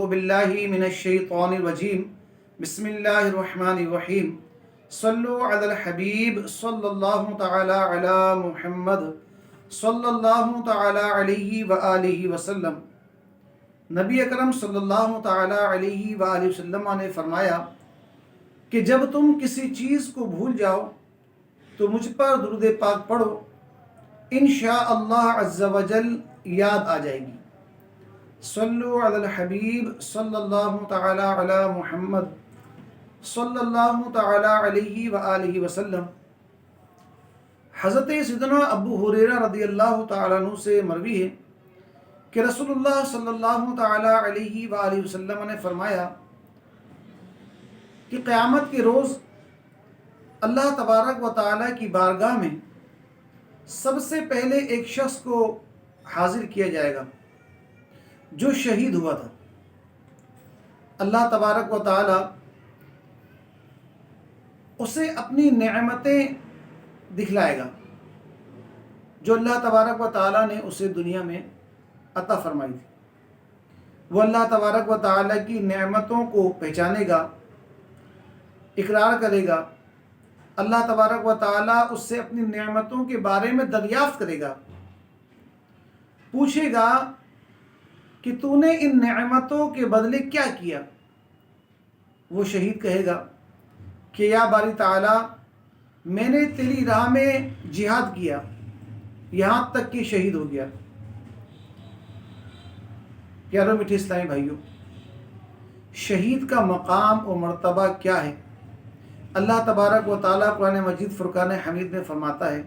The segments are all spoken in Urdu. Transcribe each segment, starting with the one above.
باللہ من الشیطان الرجیم بسم اللہ الرحمن الرحیم صلو علی الحبیب صلی اللہ تعالی علی محمد صلی اللہ تعالی علیہ وآلہ وسلم۔ نبی اکرم صلی اللہ تعالی علیہ وآلہ وسلم نے فرمایا کہ جب تم کسی چیز کو بھول جاؤ تو مجھ پر درود پاک پڑھو، انشاءاللہ عز و جل یاد آ جائے گی۔ صلو علی الحبیب صلی اللہ تعالی علی محمد صلی اللہ تعالی علیہ وآلہ وسلم۔ حضرت سیدنا ابو ہریرہ رضی اللہ تعالیٰ عنہ سے مروی ہے کہ رسول اللہ صلی اللہ تعالی علیہ وآلہ وسلم نے فرمایا کہ قیامت کے روز اللہ تبارک و تعالیٰ کی بارگاہ میں سب سے پہلے ایک شخص کو حاضر کیا جائے گا جو شہید ہوا تھا۔ اللہ تبارک و تعالیٰ اسے اپنی نعمتیں دکھلائے گا جو اللہ تبارک و تعالیٰ نے اسے دنیا میں عطا فرمائی تھی۔ وہ اللہ تبارک و تعالیٰ کی نعمتوں کو پہچانے گا، اقرار کرے گا۔ اللہ تبارک و تعالیٰ اس سے اپنی نعمتوں کے بارے میں دریافت کرے گا، پوچھے گا کہ تو نے ان نعمتوں کے بدلے کیا کیا؟ وہ شہید کہے گا کہ یا باری تعالیٰ، میں نے تیری راہ میں جہاد کیا یہاں تک کہ شہید ہو گیا۔ پیارو میٹھے اسلامی بھائیوں، شہید کا مقام و مرتبہ کیا ہے؟ اللہ تبارک و تعالیٰ قرآن مجید فرقان حمید میں فرماتا ہے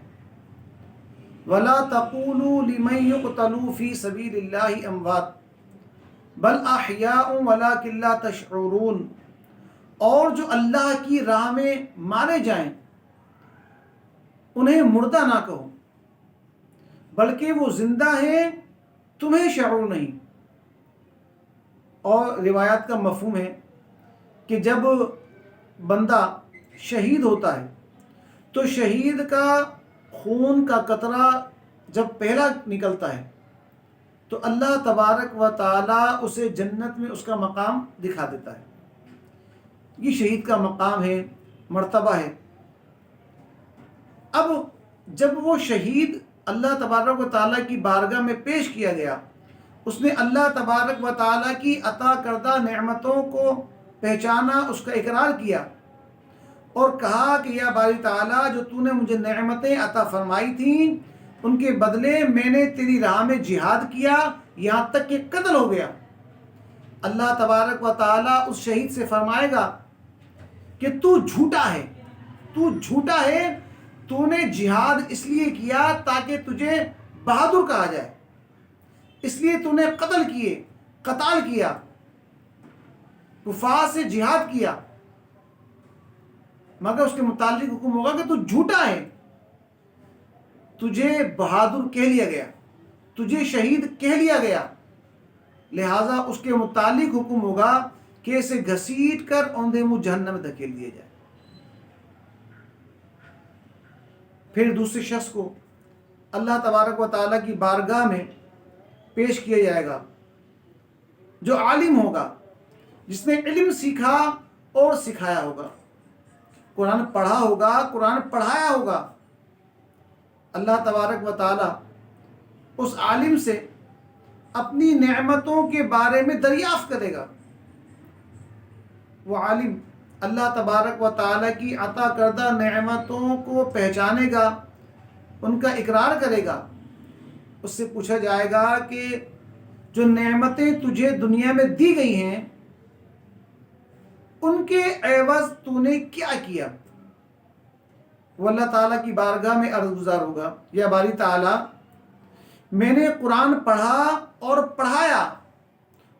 وَلَا تَقُولُوا لِمَن يُقْتَلُوا فِي سَبِيلِ اللَّهِ أَمْوَاتٌ بَلْ أَحْيَاءٌ وَلَٰكِن لَّا تَشْعُرُونَ، اور جو اللہ کی راہ میں مارے جائیں انہیں مردہ نہ کہو بلکہ وہ زندہ ہیں، تمہیں شعور نہیں۔ اور روایات کا مفہوم ہے کہ جب بندہ شہید ہوتا ہے تو شہید کا خون کا قطرہ جب پہلا نکلتا ہے تو اللہ تبارک و تعالیٰ اسے جنت میں اس کا مقام دکھا دیتا ہے۔ یہ شہید کا مقام ہے، مرتبہ ہے۔ اب جب وہ شہید اللہ تبارک و تعالیٰ کی بارگاہ میں پیش کیا گیا، اس نے اللہ تبارک و تعالیٰ کی عطا کردہ نعمتوں کو پہچانا، اس کا اقرار کیا اور کہا کہ یا باری تعالیٰ، جو تو نے مجھے نعمتیں عطا فرمائی تھیں ان کے بدلے میں نے تیری راہ میں جہاد کیا یہاں تک کہ قتل ہو گیا۔ اللہ تبارک و تعالیٰ اس شہید سے فرمائے گا کہ تو جھوٹا ہے، تو جھوٹا ہے، تو نے جہاد اس لیے کیا تاکہ تجھے بہادر کہا جائے، اس لیے تو نے قتال کیا، کفار سے جہاد کیا، مگر اس کے متعلق حکم ہوگا کہ تو جھوٹا ہے، تجھے بہادر کہہ لیا گیا، تجھے شہید کہہ لیا گیا، لہٰذا اس کے متعلق حکم ہوگا کہ اسے گھسیٹ کر اوندھے منہ جہنم میں دھکیل دیا جائے۔ پھر دوسرے شخص کو اللہ تبارک و تعالیٰ کی بارگاہ میں پیش کیا جائے گا جو عالم ہوگا، جس نے علم سیکھا اور سکھایا ہوگا، قرآن پڑھا ہوگا، قرآن پڑھایا ہوگا۔ اللہ تبارک و تعالیٰ اس عالم سے اپنی نعمتوں کے بارے میں دریافت کرے گا۔ وہ عالم اللہ تبارک و تعالیٰ کی عطا کردہ نعمتوں کو پہچانے گا، ان کا اقرار کرے گا۔ اس سے پوچھا جائے گا کہ جو نعمتیں تجھے دنیا میں دی گئی ہیں ان کے عوض تو نے کیا کیا؟ وہ اللہ تعالیٰ کی بارگاہ میں عرض گزار ہوگا یا باری تعالیٰ، میں نے قرآن پڑھا اور پڑھایا،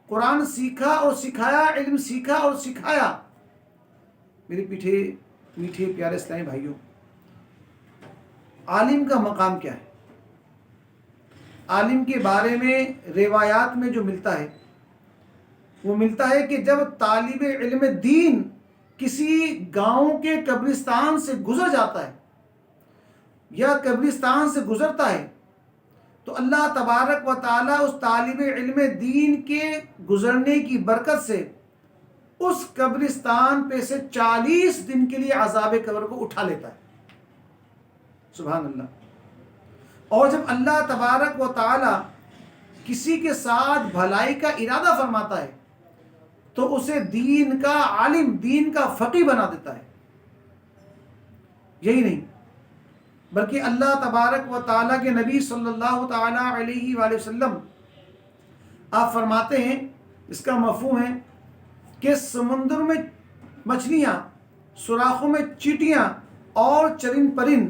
قرآن سیکھا اور سکھایا، علم سیکھا اور سکھایا۔ میرے میٹھے پیارے اسلامی بھائیوں، عالم کا مقام کیا ہے؟ عالم کے بارے میں روایات میں جو ملتا ہے وہ ملتا ہے کہ جب طالب علم دین کسی گاؤں کے قبرستان سے گزر جاتا ہے یا قبرستان سے گزرتا ہے تو اللہ تبارک و تعالیٰ اس طالب علم دین کے گزرنے کی برکت سے اس قبرستان پہ سے 40 دن کے لیے عذاب قبر کو اٹھا لیتا ہے. سبحان اللہ. اور جب اللہ تبارک و تعالیٰ کسی کے ساتھ بھلائی کا ارادہ فرماتا ہے تو اسے دین کا عالم، دین کا فقیہ بنا دیتا ہے. یہی نہیں بلکہ اللہ تبارک و تعالیٰ کے نبی صلی اللہ تعالیٰ علیہ وآلہ وسلم آپ فرماتے ہیں، اس کا مفہوم ہے کہ سمندر میں مچھلیاں، سوراخوں میں چیٹیاں اور چرند پرند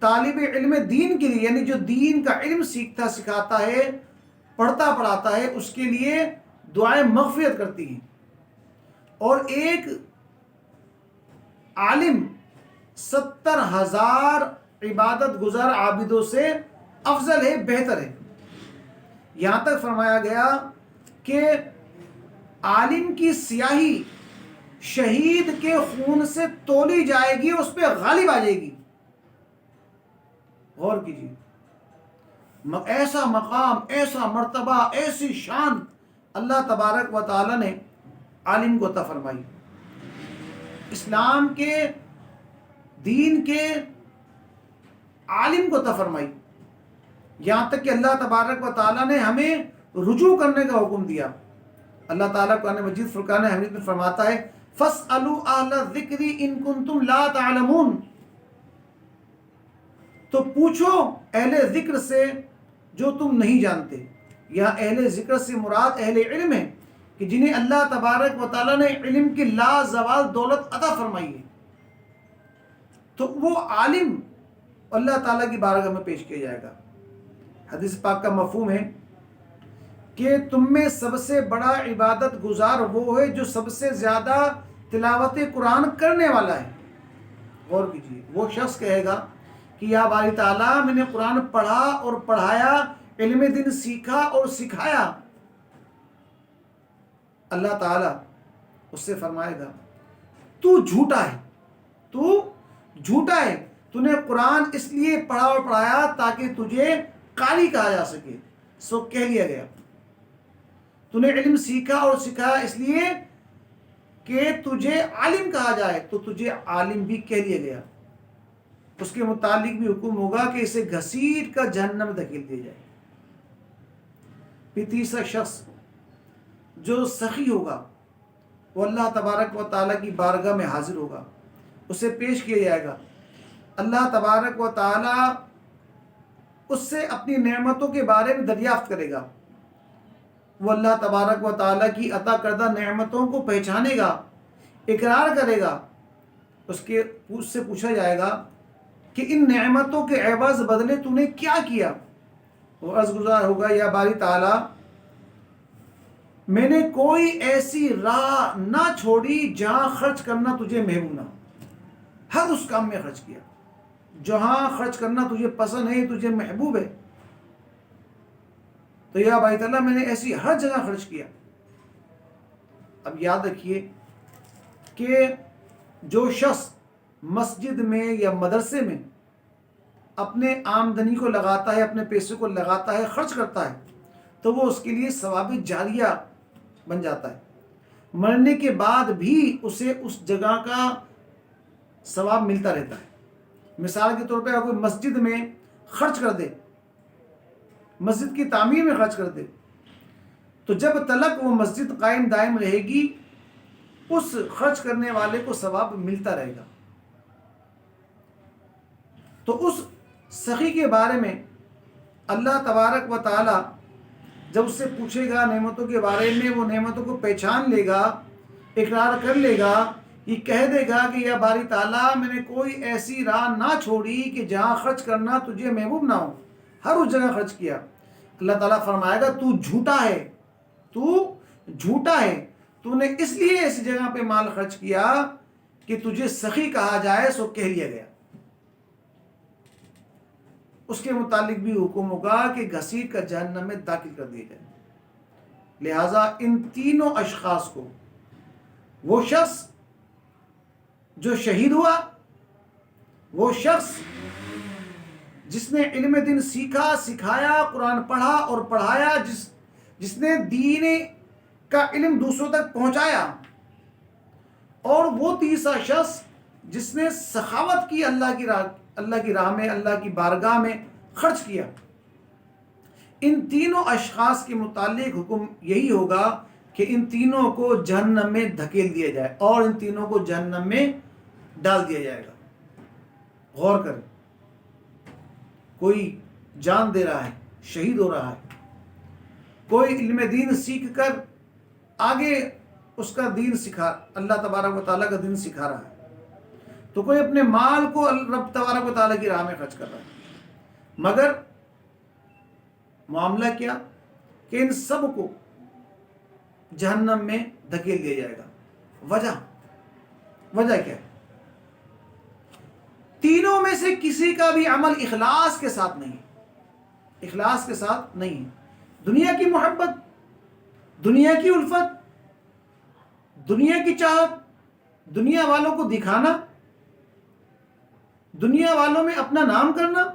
طالب علم دین کے لیے، یعنی جو دین کا علم سیکھتا سکھاتا ہے، پڑھتا پڑھاتا ہے، اس کے لیے دعائیں مغفرت کرتی ہیں. اور ایک عالم 70,000 عبادت گزار عابدوں سے افضل ہے، بہتر ہے. یہاں تک فرمایا گیا کہ عالم کی سیاہی شہید کے خون سے تولی جائے گی، اس پہ غالب آ جائے گی. غور کیجیے، ایسا مقام، ایسا مرتبہ، ایسی شان اللہ تبارک و تعالی نے عالم کو عطا فرمائی. اسلام کے دین کے عالم کو عطا فرمائی. یہاں تک کہ اللہ تبارک و تعالیٰ نے ہمیں رجوع کرنے کا حکم دیا. اللہ تعالیٰ قرآن مجید فرقان حمید میں فرماتا ہے فَاسْأَلُوا أَهْلَ الذِّكْرِ إِن كُنتُمْ لَا تَعْلَمُونَ. تو پوچھو اہل ذکر سے جو تم نہیں جانتے. یا اہل ذکر سے مراد اہل علم ہے کہ جنہیں اللہ تبارک و تعالیٰ نے علم کی لا زوال دولت عطا فرمائی ہے. تو وہ عالم اللہ تعالیٰ کی بارگاہ میں پیش کیا جائے گا. حدیث پاک کا مفہوم ہے کہ تم میں سب سے بڑا عبادت گزار وہ ہے جو سب سے زیادہ تلاوت قرآن کرنے والا ہے. غور کیجیے، وہ شخص کہے گا کہ یا باری تعالیٰ میں نے قرآن پڑھا اور پڑھایا، علم دین سیکھا اور سکھایا. اللہ تعالیٰ اس سے فرمائے گا تو جھوٹا ہے، تو جھوٹا ہے، تو نے قرآن اس لیے پڑھا اور پڑھایا تاکہ تجھے قاری کہا جا سکے، سو کہہ لیا گیا. تو نے علم سیکھا اور سکھایا اس لیے کہ تجھے عالم کہا جائے، تو تجھے عالم بھی کہہ لیا گیا. اس کے متعلق بھی حکم ہوگا کہ اسے گھسیٹ کر جہنم میں دھکیل دیا جائے. پھر تیسرا شخص جو سخی ہوگا وہ اللہ تبارک و تعالیٰ کی بارگاہ میں حاضر ہوگا، اسے پیش کیا جائے گا. اللہ تبارک و تعالیٰ اس سے اپنی نعمتوں کے بارے میں دریافت کرے گا. وہ اللہ تبارک و تعالیٰ کی عطا کردہ نعمتوں کو پہچانے گا، اقرار کرے گا. اس سے پوچھا جائے گا کہ ان نعمتوں کے عوض بدلے تو نے کیا کیا؟ وہ عرض گزار ہوگا یا باری تعالیٰ میں نے کوئی ایسی راہ نہ چھوڑی جہاں خرچ کرنا تجھے محبوب نہ ہو. ہر اس کام میں خرچ کیا جہاں خرچ کرنا تجھے پسند ہے، تجھے محبوب ہے. تو یا باری تعالیٰ میں نے ایسی ہر جگہ خرچ کیا. اب یاد رکھیے کہ جو شخص مسجد میں یا مدرسے میں اپنے آمدنی کو لگاتا ہے، اپنے پیسے کو لگاتا ہے، خرچ کرتا ہے، تو وہ اس کے لیے ثواب جاریہ بن جاتا ہے. مرنے کے بعد بھی اسے اس جگہ کا ثواب ملتا رہتا ہے. مثال کے طور پہ اگر کوئی مسجد میں خرچ کر دے، مسجد کی تعمیر میں خرچ کر دے، تو جب تلک وہ مسجد قائم دائم رہے گی اس خرچ کرنے والے کو ثواب ملتا رہے گا. تو اس سخی کے بارے میں اللہ تبارک و تعالی جب اس سے پوچھے گا نعمتوں کے بارے میں، وہ نعمتوں کو پہچان لے گا، اقرار کر لے گا، یہ کہہ دے گا کہ یا باری تعالیٰ میں نے کوئی ایسی راہ نہ چھوڑی کہ جہاں خرچ کرنا تجھے محبوب نہ ہو، ہر اس جگہ خرچ کیا. اللہ تعالیٰ فرمائے گا تو جھوٹا ہے، تو جھوٹا ہے، تو نے اس لیے اس جگہ پہ مال خرچ کیا کہ تجھے سخی کہا جائے، سو کہہ لیا گیا. اس کے متعلق بھی حکم ہوگا کہ گھسیٹ کر جہنم میں داخل کر دیا جائے. لہٰذا ان تینوں اشخاص کو، وہ شخص جو شہید ہوا، وہ شخص جس نے علم دین سیکھا، سکھایا، قرآن پڑھا اور پڑھایا، جس نے دین کا علم دوسروں تک پہنچایا، اور وہ تیسرا شخص جس نے سخاوت کی، اللہ کی راہ میں، اللہ کی بارگاہ میں خرچ کیا۔ ان تینوں اشخاص کے متعلق حکم یہی ہوگا کہ ان تینوں کو جہنم میں دھکیل دیا جائے اور ان تینوں کو جہنم میں ڈال دیا جائے گا۔ غور کریں، کوئی جان دے رہا ہے، شہید ہو رہا ہے، کوئی علم دین سیکھ کر آگے اس کا دین سکھا، اللہ تبارک و تعالیٰ کا دین سکھا رہا ہے، تو کوئی اپنے مال کو رب تبارک و تعالیٰ کی راہ میں خرچ کر رہا ہے، مگر معاملہ کیا کہ ان سب کو جہنم میں دھکیل دیا جائے گا۔ وجہ کیا ہے؟ تینوں میں سے کسی کا بھی عمل اخلاص کے ساتھ نہیں ہے۔ دنیا کی محبت، دنیا کی الفت، دنیا کی چاہت، دنیا والوں کو دکھانا، دنیا والوں میں اپنا نام کرنا،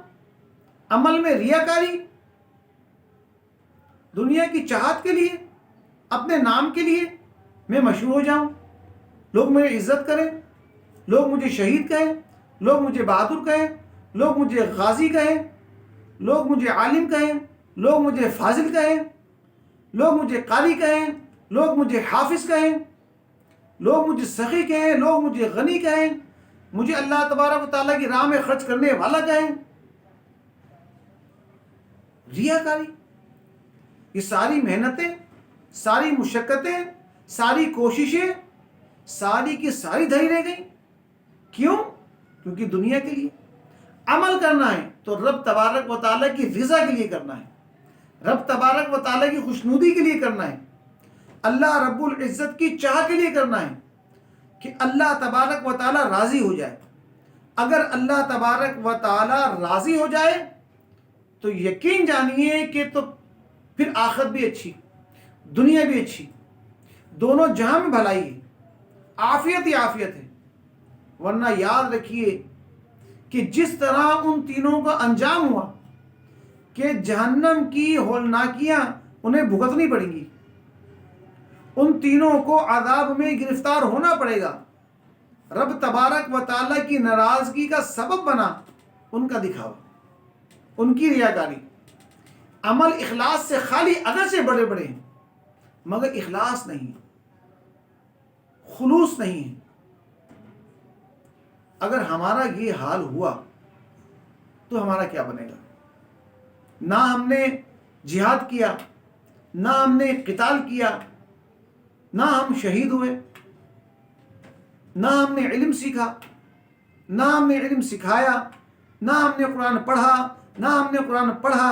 عمل میں ریاکاری، دنیا کی چاہت کے لیے، اپنے نام کے لیے میں مشہور ہو جاؤں، لوگ مجھے عزت کریں، لوگ مجھے شہید کہیں، لوگ مجھے بہادر کہیں، لوگ مجھے غازی کہیں، لوگ مجھے عالم کہیں، لوگ مجھے فاضل کہیں، لوگ مجھے قاری کہیں، لوگ مجھے حافظ کہیں، لوگ مجھے سخی کہیں، لوگ مجھے غنی کہیں، مجھے اللہ تبارک و تعالیٰ کی راہ میں خرچ کرنے والا کہیں۔ ریاکاری، یہ ساری محنتیں، ساری مشقتیں، ساری کوششیں، ساری کی ساری دھری رہ گئیں۔ کیوں؟ کیونکہ دنیا کے لیے عمل کرنا ہے تو رب تبارک و تعالیٰ کی رضا کے لیے کرنا ہے، رب تبارک و تعالیٰ کی خوشنودی کے لیے کرنا ہے، اللہ رب العزت کی چاہ کے لیے کرنا ہے کہ اللہ تبارک و تعالیٰ راضی ہو جائے۔ اگر اللہ تبارک و تعالیٰ راضی ہو جائے تو یقین جانیے کہ تو پھر آخرت بھی اچھی، دنیا بھی اچھی، دونوں جہاں میں بھلائی ہے، عافیت ہی عافیت ہے۔ ورنہ یاد رکھیے کہ جس طرح ان تینوں کا انجام ہوا کہ جہنم کی ہولناکیاں انہیں بھگتنی پڑیں گی، ان تینوں کو عذاب میں گرفتار ہونا پڑے گا، رب تبارک و تعالیٰ کی ناراضگی کا سبب بنا ان کا دکھاوا، ان کی ریاکاری، عمل اخلاص سے خالی، اگر سے بڑے بڑے ہیں مگر اخلاص نہیں، خلوص نہیں ہے۔ اگر ہمارا یہ حال ہوا تو ہمارا کیا بنے گا؟ نہ ہم نے جہاد کیا، نہ ہم نے قتال کیا، نہ ہم شہید ہوئے، نہ ہم نے علم سیکھا، نہ ہم نے علم سکھایا، نہ ہم نے قرآن پڑھا، نہ ہم نے قرآن پڑھا،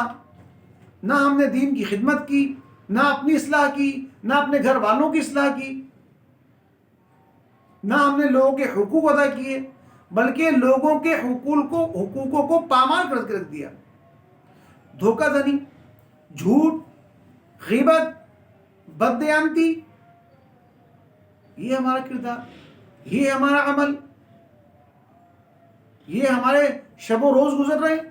نہ ہم نے دین کی خدمت کی، نہ اپنی اصلاح کی، نہ اپنے گھر والوں کی اصلاح کی، نہ ہم نے لوگوں کے حقوق ادا کیے، بلکہ لوگوں کے حقوقوں کو پامال کر کے رکھ دیا۔ دھوکہ دھڑی، جھوٹ، غیبت، بددیانتی، یہ ہمارا کردار، یہ ہمارا عمل، یہ ہمارے شب و روز گزر رہے ہیں۔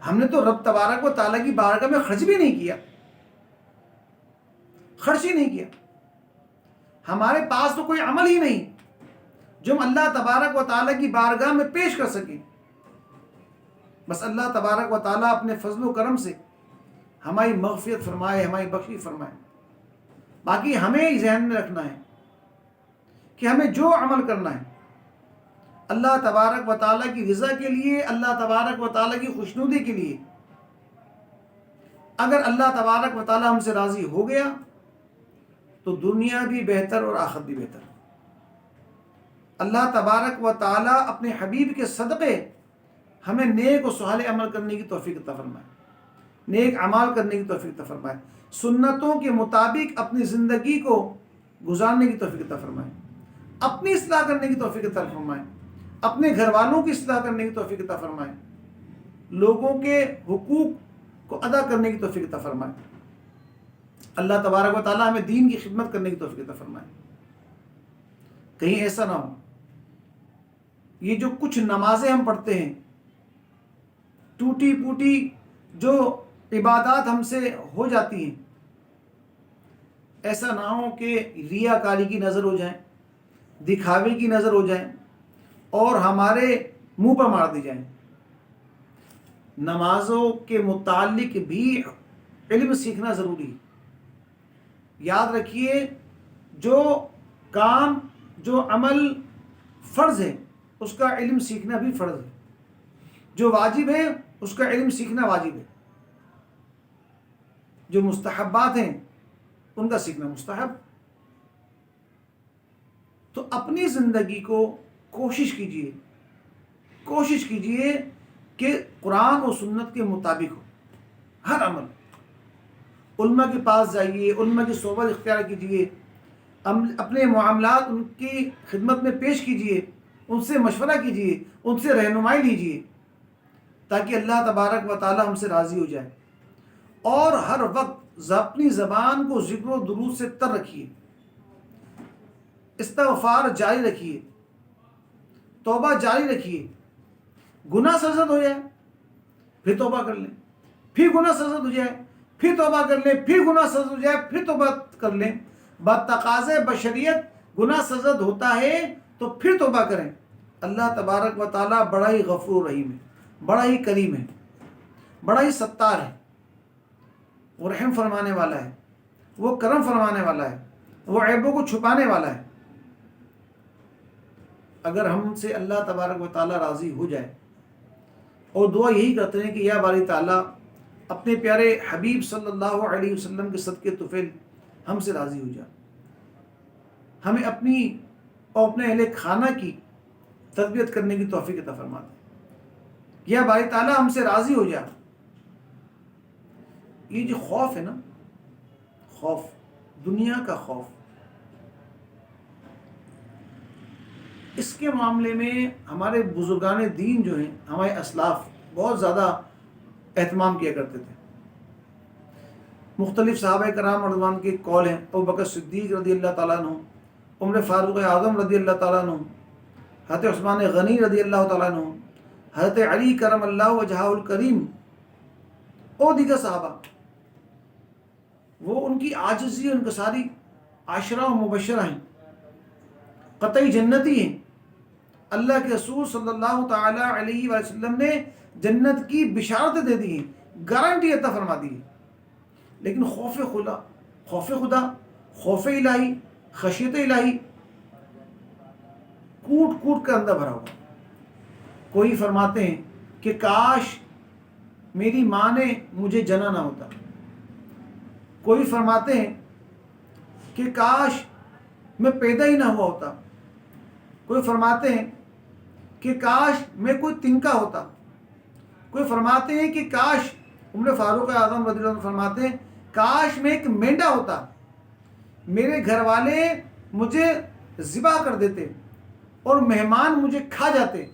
ہم نے تو رب تبارک و تعالیٰ کی بارگاہ میں خرچ بھی نہیں کیا، خرچ ہی نہیں کیا۔ ہمارے پاس تو کوئی عمل ہی نہیں جو ہم اللہ تبارک و تعالیٰ کی بارگاہ میں پیش کر سکیں۔ بس اللہ تبارک و تعالیٰ اپنے فضل و کرم سے ہماری مغفرت فرمائے، ہماری بخشش فرمائے۔ باقی ہمیں ذہن میں رکھنا ہے کہ ہمیں جو عمل کرنا ہے اللہ تبارک و تعالیٰ کی رضا کے لیے، اللہ تبارک و تعالیٰ کی خوشنودی کے لیے، اگر اللہ تبارک و تعالیٰ ہم سے راضی ہو گیا تو دنیا بھی بہتر اور آخرت بھی بہتر۔ اللہ تبارک و تعالیٰ اپنے حبیب کے صدقے ہمیں نیک و صالح عمل کرنے کی توفیق عطا فرمائے، نیک اعمال کرنے کی توفیق عطا فرمائے، سنتوں کے مطابق اپنی زندگی کو گزارنے کی توفیق عطا فرمائے، اپنی اصلاح کرنے کی توفیق عطا فرمائے، اپنے گھر والوں کی اصلاح کرنے کی توفیق عطا فرمائے، لوگوں کے حقوق کو ادا کرنے کی توفیق عطا فرمائے۔ اللہ تبارک و تعالیٰ ہمیں دین کی خدمت کرنے کی توفیق عطا فرمائے۔ کہیں ایسا نہ ہو یہ جو کچھ نمازیں ہم پڑھتے ہیں، ٹوٹی پوٹی جو عبادات ہم سے ہو جاتی ہیں، ایسا نہ ہو کہ ریاکاری کی نظر ہو جائیں، دکھاوے کی نظر ہو جائیں اور ہمارے منہ پر مار دی جائیں۔ نمازوں کے متعلق بھی علم سیکھنا ضروری ہے۔ یاد رکھیے، جو کام، جو عمل فرض ہے اس کا علم سیکھنا بھی فرض ہے، جو واجب ہے اس کا علم سیکھنا واجب ہے، جو مستحبات ہیں ان کا سیکھنا مستحب۔ تو اپنی زندگی کو کوشش کیجئے کہ قرآن و سنت کے مطابق ہو ہر عمل۔ علماء کے پاس جائیے، علماء کی صحبت اختیار کیجئے، اپنے معاملات ان کی خدمت میں پیش کیجئے، ان سے مشورہ کیجئے، ان سے رہنمائی لیجئے، تاکہ اللہ تبارک و تعالی ہم سے راضی ہو جائے۔ اور ہر وقت اپنی زبان کو ذکر و درود سے تر رکھیے، استغفار جاری رکھیے، توبہ جاری رکھیے۔ گناہ سرزد ہو جائے پھر توبہ کر لیں، پھر گناہ سرزد ہو جائے پھر توبہ کر لیں، پھر گناہ سرزد ہو جائے پھر توبہ کر لیں۔ بتقاضۂ بشریت گناہ سرزد ہوتا ہے تو پھر توبہ کریں۔ اللہ تبارک و تعالیٰ بڑا ہی غفور رحیم ہے، بڑا ہی کریم ہے، بڑا ہی ستار ہے، وہ رحم فرمانے والا ہے، وہ کرم فرمانے والا ہے، وہ عیبوں کو چھپانے والا ہے۔ اگر ہم سے اللہ تبارک و تعالیٰ راضی ہو جائے، اور دعا یہی کرتے ہیں کہ یا باری تعالیٰ اپنے پیارے حبیب صلی اللہ علیہ وسلم کے صدقے طفیل ہم سے راضی ہو جائے، ہمیں اپنی اور اپنے اہل خانہ کی تربیت کرنے کی توفیق عطا فرما دے۔ یا باری تعالیٰ ہم سے راضی ہو جائے۔ یہ جو خوف ہے نا، خوف، دنیا کا خوف، اس کے معاملے میں ہمارے بزرگان دین جو ہیں، ہمارے اسلاف بہت زیادہ اہتمام کیا کرتے تھے۔ مختلف صحابہ کرام رضوان کے قول ہیں، ابو بکر صدیق رضی اللہ تعالیٰ عنہ، عمر فاروق اعظم رضی اللہ تعالیٰ عنہ، حضرت عثمان غنی رضی اللہ تعالیٰ عنہ، حضرت علی کرم اللہ وجہہ الکریم اور دیگر صحابہ، وہ ان کی عاجزی اور انکساری عاشرہ و مبشرہ ہیں، قطعی جنتی ہیں۔ اللہ کے رسول صلی اللہ تعالی علیہ وآلہ وسلم نے جنت کی بشارت دے دی ہیں، گارنٹی عطا فرما دی ہے۔ لیکن خوف خدا، خوف الہی، خشیت الہی کوٹ کوٹ کر اندر بھرا ہوا۔ کوئی فرماتے ہیں کہ کاش میری ماں نے مجھے جنا نہ ہوتا، کوئی فرماتے ہیں کہ کاش میں پیدا ہی نہ ہوا ہوتا، کوئی فرماتے ہیں کہ کاش میں کوئی تنکا ہوتا، کوئی فرماتے ہیں کہ کاش، عمر فاروق اعظم رضی اللہ عنہ فرماتے ہیں کاش میں ایک مینڈا ہوتا، میرے گھر والے مجھے ذبح کر دیتے اور مہمان مجھے کھا جاتے۔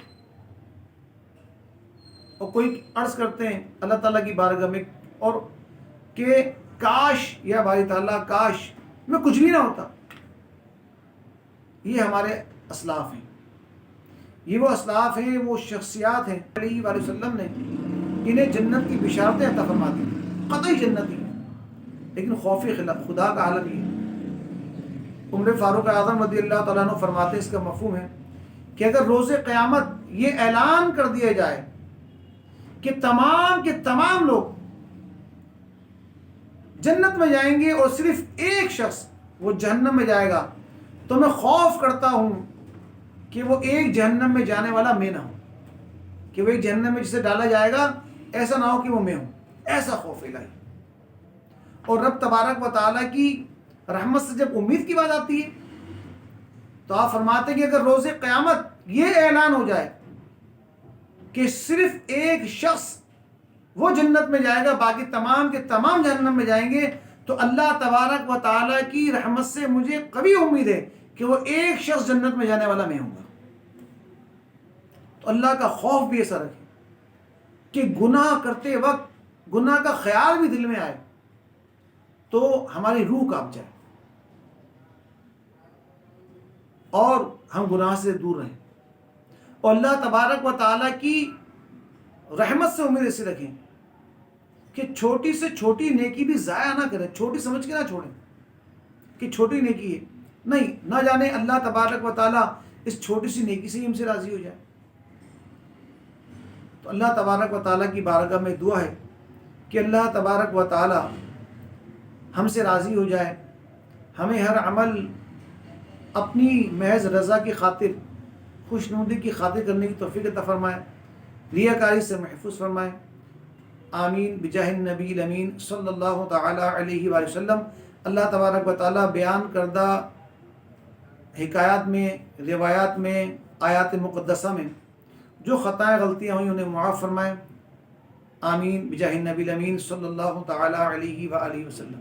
اور کوئی عرض کرتے ہیں اللہ تعالیٰ کی بارگاہ میں اور کہ کاش یا باری تعالیٰ کاش میں کچھ بھی نہ ہوتا۔ یہ ہمارے اسلاف ہیں، یہ وہ اسلاف ہیں، وہ شخصیات ہیں علیہ وآلہ وسلم نے انہیں جنت کی بشارتیں عطا فرما دی، قطعی جنتی ہیں۔ لیکن خوف خدا کا عالم یہ ہے۔ عمر فاروق اعظم رضی اللہ تعالیٰ عنہ فرماتے ہیں، اس کا مفہوم ہے کہ اگر روز قیامت یہ اعلان کر دیا جائے کہ تمام کے تمام لوگ جنت میں جائیں گے اور صرف ایک شخص وہ جہنم میں جائے گا، تو میں خوف کرتا ہوں کہ وہ ایک جہنم میں جانے والا میں نہ ہوں، کہ وہ ایک جہنم میں جسے ڈالا جائے گا ایسا نہ ہو کہ وہ میں ہوں۔ ایسا خوف الہی۔ اور رب تبارک و تعالیٰ کی رحمت سے جب امید کی بات آتی ہے تو آپ فرماتے ہیں کہ اگر روز قیامت یہ اعلان ہو جائے کہ صرف ایک شخص وہ جنت میں جائے گا، باقی تمام کے تمام جہنم میں جائیں گے، تو اللہ تبارک و تعالیٰ کی رحمت سے مجھے قوی امید ہے کہ وہ ایک شخص جنت میں جانے والا میں ہوں گا۔ تو اللہ کا خوف بھی ایسا رکھے کہ گناہ کرتے وقت گناہ کا خیال بھی دل میں آئے تو ہماری روح کانپ جائے اور ہم گناہ سے دور رہیں۔ اور اللہ تبارک و تعالیٰ کی رحمت سے امید ایسی رکھیں کہ چھوٹی سے چھوٹی نیکی بھی ضائع نہ کریں، چھوٹی سمجھ کے نہ چھوڑیں کہ چھوٹی نیکی ہے، نہیں، نہ جانے اللہ تبارک و تعالیٰ اس چھوٹی سی نیکی سے ہی ہم سے راضی ہو جائے۔ تو اللہ تبارک و تعالیٰ کی بارگاہ میں دعا ہے کہ اللہ تبارک و تعالیٰ ہم سے راضی ہو جائے، ہمیں ہر عمل اپنی محض رضا کی خاطر، خوشنودی کی خاطر کرنے کی توفیق عطا فرمائے، ریاکاری سے محفوظ فرمائے، آمین بجاہ النبی الامین صلی اللہ تعالی علیہ وآلہ وسلم۔ اللہ تبارک و تعالیٰ بیان کردہ حکایات میں، روایات میں، آیات مقدسہ میں جو خطائیں غلطیاں ہوئیں انہیں معاف فرمائے، آمین بجاہ النبی الامین صلی اللہ تعالی علیہ وآلہ وسلم۔